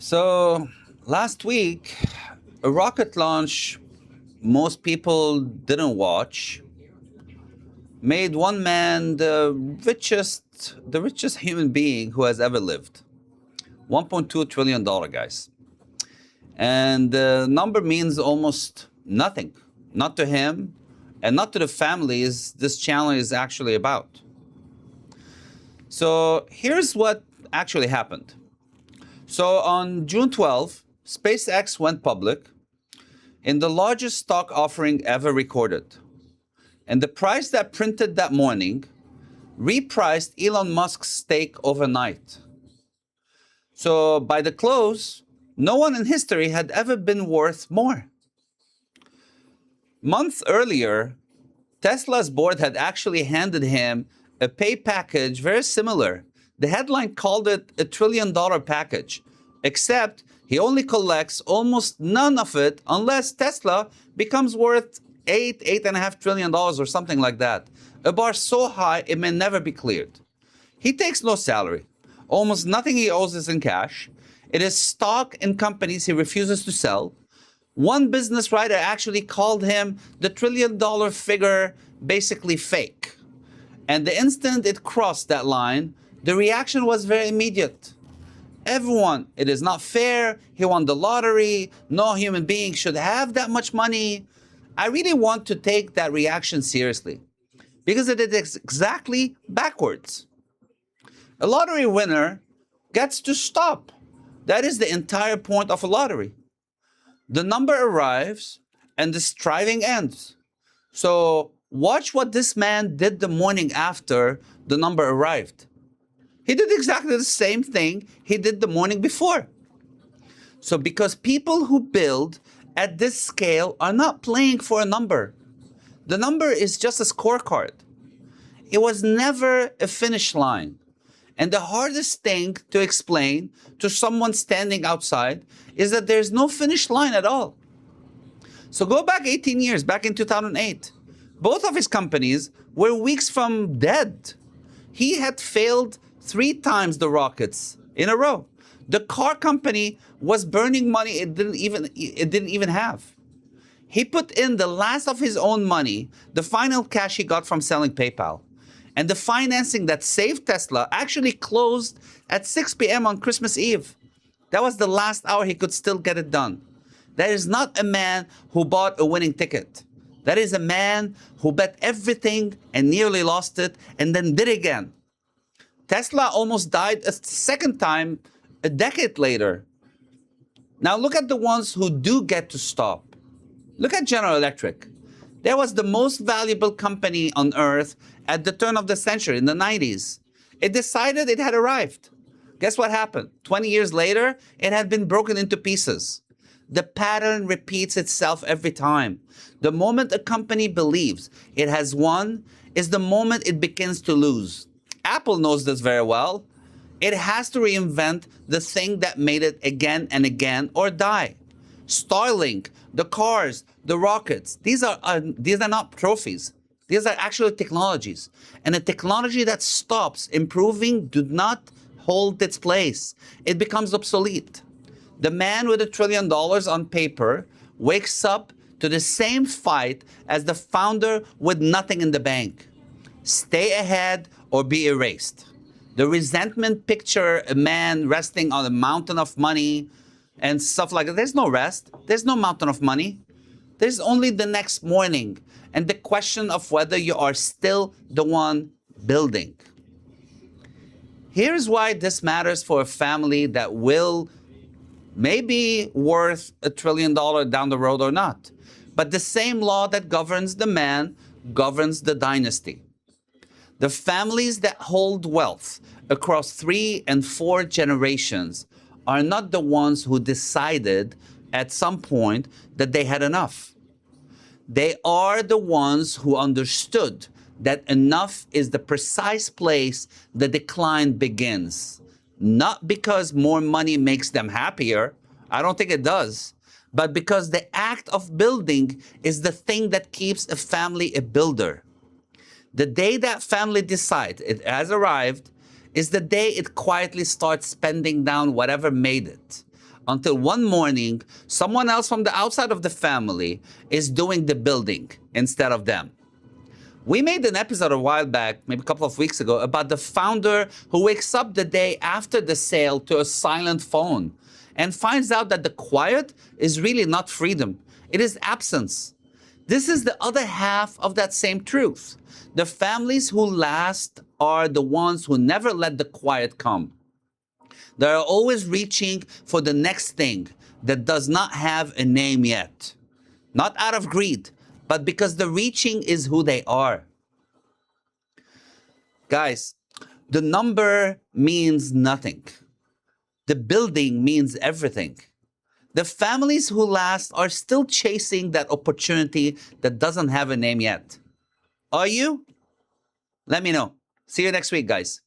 So last week, a rocket launch most people didn't watch made one man the richest human being who has ever lived. $1.2 trillion, guys. And the number means almost nothing, not to him and not to the families this challenge is actually about. So here's what actually happened. So on June 12, Spacex went public in the largest stock offering ever recorded. And the price that printed that morning repriced Elon Musk's stake overnight. So by the close, no one in history had ever been worth more. Months earlier, Tesla's board had actually handed him a pay package very similar. The headline called it a $1 trillion package, except he only collects almost none of it unless Tesla becomes worth $8.5 trillion or something like that. A bar so high it may never be cleared. He takes no salary. Almost nothing he owes is in cash. It is stock in companies he refuses to sell. One business writer actually called him the $1 trillion figure basically fake. And the instant it crossed that line, the reaction was very immediate. Everyone, it is not fair, he won the lottery, no human being should have that much money. I really want to take that reaction seriously because it is exactly backwards. A lottery winner gets to stop. That is the entire point of a lottery. The number arrives and the striving ends. So watch what this man did the morning after the number arrived. He did exactly the same thing he did the morning before. So because people who build at this scale are not playing for a number. The number is just a scorecard. It was never a finish line. And the hardest thing to explain to someone standing outside is that there's no finish line at all. So go back 18 years, back in 2008. Both of his companies were weeks from dead. He had failed 3 times the rockets in a row. The car company was burning money it didn't even have. He put in the last of his own money, the final cash he got from selling PayPal. And the financing that saved Tesla actually closed at 6 p.m. on Christmas Eve. That was the last hour he could still get it done. That is not a man who bought a winning ticket. That is a man who bet everything and nearly lost it and then did again. Tesla almost died a second time a decade later. Now look at the ones who do get to stop. Look at General Electric. That was the most valuable company on earth at the turn of the century, in the 90s. It decided it had arrived. Guess what happened? 20 years later, it had been broken into pieces. The pattern repeats itself every time. The moment a company believes it has won is the moment it begins to lose. Apple knows this very well. It has to reinvent the thing that made it again and again or die. Starlink, the cars, the rockets, these are not trophies. These are actually technologies. And a technology that stops improving does not hold its place. It becomes obsolete. The man with $1 trillion on paper wakes up to the same fight as the founder with nothing in the bank. Stay ahead or be erased. The resentment picture a man resting on a mountain of money and stuff like that. There's no rest. There's no mountain of money. There's only the next morning and the question of whether you are still the one building. Here's why this matters for a family that will maybe worth $1 trillion down the road or not. But the same law that governs the man governs the dynasty. The families that hold wealth across 3 and 4 generations are not the ones who decided at some point that they had enough. They are the ones who understood that enough is the precise place the decline begins. Not because more money makes them happier, I don't think it does, but because the act of building is the thing that keeps a family a builder. The day that family decides it has arrived is the day it quietly starts spending down whatever made it. until one morning, someone else from the outside of the family is doing the building instead of them. We made an episode a while back, maybe a couple of weeks ago, about the founder who wakes up the day after the sale to a silent phone and finds out that the quiet is really not freedom. It is absence. This is the other half of that same truth. The families who last are the ones who never let the quiet come. They are always reaching for the next thing that does not have a name yet. Not out of greed, but because the reaching is who they are. Guys, the number means nothing. The building means everything. The families who last are still chasing that opportunity that doesn't have a name yet. Are you? Let me know. See you next week, guys.